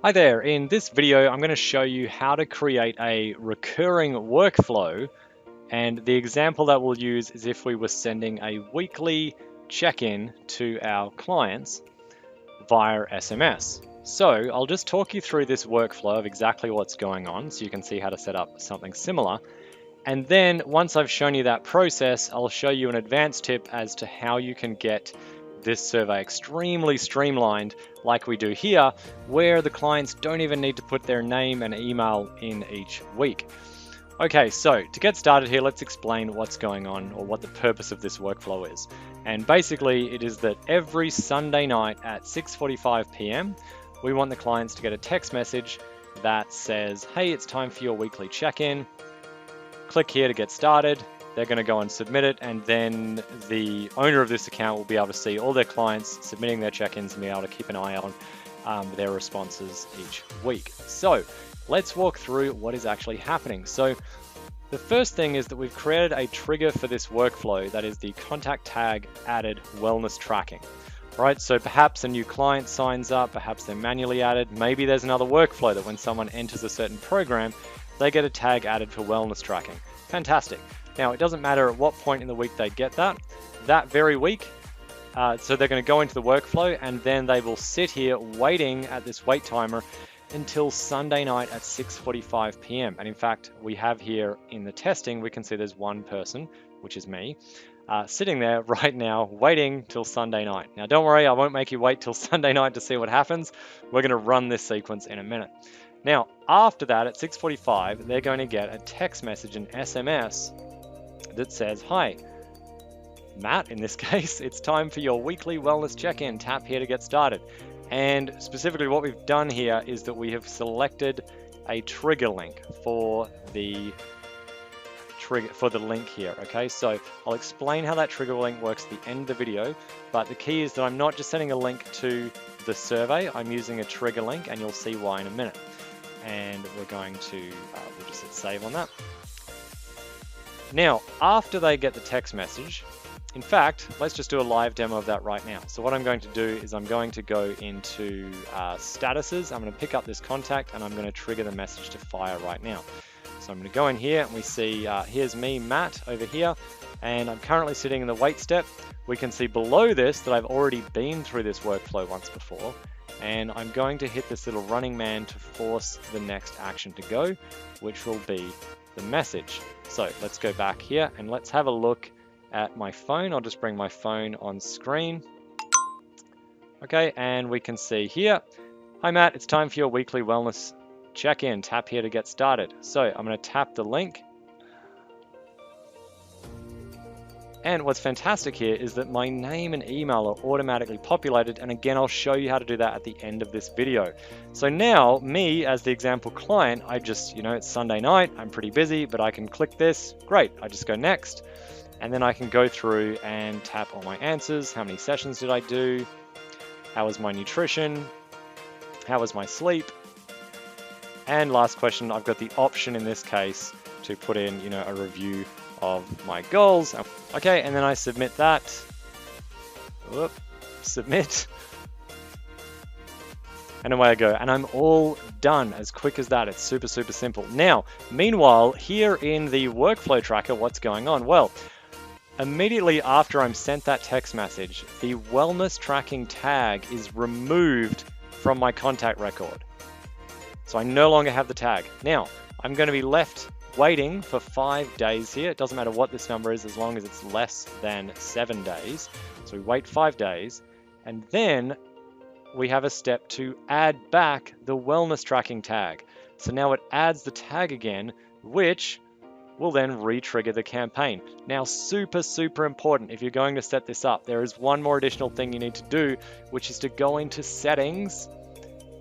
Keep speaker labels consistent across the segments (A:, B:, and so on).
A: Hi there, in this video I'm going to show you how to create a recurring workflow, and the example that we'll use is if we were sending a weekly check-in to our clients via SMS. So I'll just talk you through this workflow of exactly what's going on so you can see how to set up something similar. And then once I've shown you that process, I'll show you an advanced tip as to how you can get this survey extremely streamlined like we do here, where the clients don't even need to put their name and email in each week. Okay, so to get started here, let's explain what's going on or what the purpose of this workflow is. And basically it is that every Sunday night at 6:45 p.m. we want the clients to get a text message that says, hey, it's time for your weekly check-in. Click here to get started. They're going to go and submit it, and then the owner of this account will be able to see all their clients submitting their check-ins and be able to keep an eye on their responses each week. So let's walk through what is actually happening. So the first thing is that we've created a trigger for this workflow that is the contact tag added wellness tracking. Right, so perhaps a new client signs up, perhaps they're manually added, maybe there's another workflow that when someone enters a certain program, they get a tag added for wellness tracking. Fantastic. Now, it doesn't matter at what point in the week they get that very week. So they're going to go into the workflow, and then they will sit here waiting at this wait timer until Sunday night at 6:45 p.m. And in fact, we have here in the testing, we can see there's one person, which is me, sitting there right now waiting till Sunday night. Now, don't worry, I won't make you wait till Sunday night to see what happens. We're going to run this sequence in a minute. Now, after that, at 6:45, they're going to get a text message, an SMS, that says, hi, Matt, in this case, it's time for your weekly wellness check-in. Tap here to get started. And specifically what we've done here is that we have selected a trigger link for the link here. Okay, so I'll explain how that trigger link works at the end of the video, but the key is that I'm not just sending a link to the survey, I'm using a trigger link, and you'll see why in a minute. And we're going to, we'll just hit save on that. Now, after they get the text message, in fact, let's just do a live demo of that right now. So what I'm going to do is I'm going to go into statuses. I'm going to pick up this contact and I'm going to trigger the message to fire right now. So I'm going to go in here and we see, here's me, Matt, over here, and I'm currently sitting in the wait step. We can see below this that I've already been through this workflow once before, and I'm going to hit this little running man to force the next action to go, which will be the message. So let's go back here and let's have a look at my phone. I'll just bring my phone on screen. Okay, and we can see here, hi Matt, it's time for your weekly wellness check-in. Tap here to get started. So I'm going to tap the link. And what's fantastic here is that my name and email are automatically populated, and again I'll show you how to do that at the end of this video. So now, me as the example client, I just, it's Sunday night, I'm pretty busy, but I can click this, great, I just go next, and then I can go through and tap all my answers. How many sessions did I do? How was my nutrition? How was my sleep? And last question, I've got the option in this case to put in, a review of my goals. Okay, and then I submit that. Whoop, submit. And away I go. And I'm all done as quick as that. It's super, super simple. Now, meanwhile, here in the workflow tracker, what's going on? Well, immediately after I'm sent that text message, the wellness tracking tag is removed from my contact record. So I no longer have the tag. Now, I'm going to be left waiting for 5 days here. It doesn't matter what this number is as long as it's less than 7 days. So we wait 5 days, and then we have a step to add back the wellness tracking tag. So now it adds the tag again, which will then re-trigger the campaign. Now, super, super important if you're going to set this up, there is one more additional thing you need to do, which is to go into settings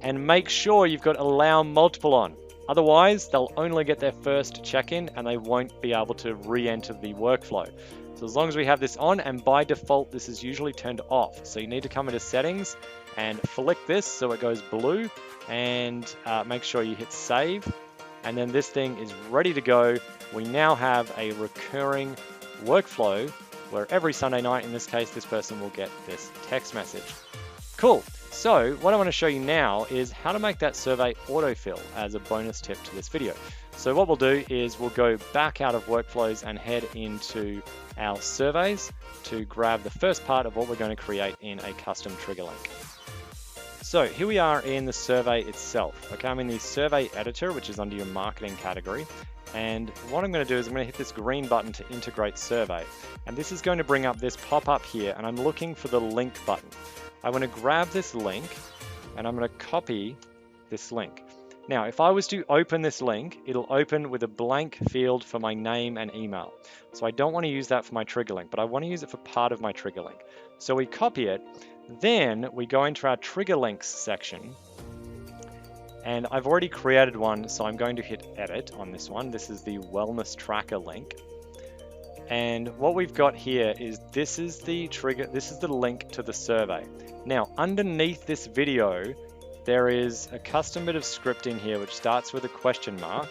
A: and make sure you've got allow multiple on. Otherwise, they'll only get their first check-in and they won't be able to re-enter the workflow. So as long as we have this on, and by default, this is usually turned off. So you need to come into settings and flick this so it goes blue, and make sure you hit save. And then this thing is ready to go. We now have a recurring workflow where every Sunday night, in this case, this person will get this text message. Cool. So what I want to show you now is how to make that survey autofill as a bonus tip to this video. So what we'll do is we'll go back out of workflows and head into our surveys to grab the first part of what we're going to create in a custom trigger link. So here we are in the survey itself. Okay, I'm in the survey editor, which is under your marketing category. And what I'm going to do is I'm going to hit this green button to integrate survey. And this is going to bring up this pop-up here, and I'm looking for the link button. I want to grab this link and I'm going to copy this link. Now, if I was to open this link, it'll open with a blank field for my name and email. So I don't want to use that for my trigger link, but I want to use it for part of my trigger link. So we copy it, then we go into our trigger links section. And I've already created one, so I'm going to hit edit on this one. This is the wellness tracker link. And what we've got here is this is the trigger, this is the link to the survey. Now, underneath this video, there is a custom bit of scripting here which starts with a question mark,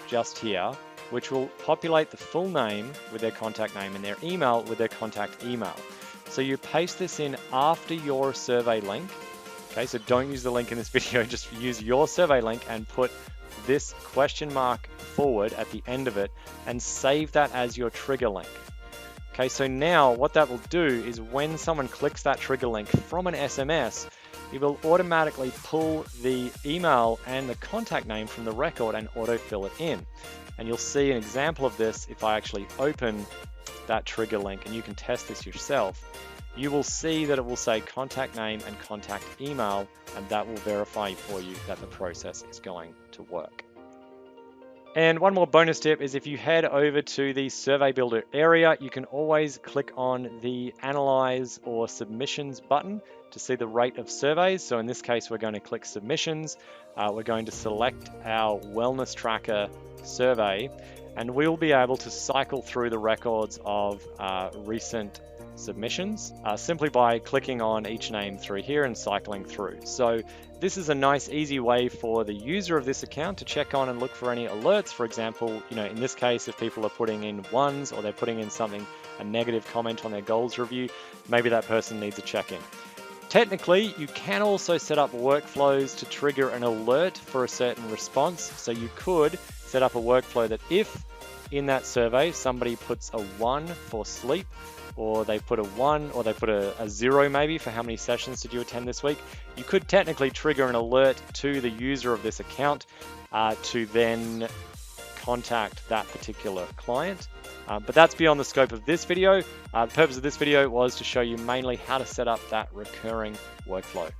A: just here, which will populate the full name with their contact name and their email with their contact email. So you paste this in after your survey link. Okay, so don't use the link in this video, just use your survey link and put this question mark forward at the end of it and save that as your trigger link. Okay, so now what that will do is when someone clicks that trigger link from an SMS, it will automatically pull the email and the contact name from the record and autofill it in. And you'll see an example of this if I actually open that trigger link, and you can test this yourself. You will see that it will say contact name and contact email, and that will verify for you that the process is going to work. And one more bonus tip is if you head over to the survey builder area, you can always click on the analyze or submissions button to see the rate of surveys. So in this case, we're going to click submissions. We're going to select our wellness tracker survey, and we'll be able to cycle through the records of recent submissions simply by clicking on each name through here and cycling through. So this is a nice easy way for the user of this account to check on and look for any alerts. For example, in this case, if people are putting in ones or they're putting in a negative comment on their goals review, maybe that person needs a check-in. Technically, you can also set up workflows to trigger an alert for a certain response. So you could set up a workflow that if in that survey somebody puts a 1 for sleep, or they put a 1, or they put a 0 maybe for how many sessions did you attend this week, you could technically trigger an alert to the user of this account to then contact that particular client. But that's beyond the scope of this video. The purpose of this video was to show you mainly how to set up that recurring workflow.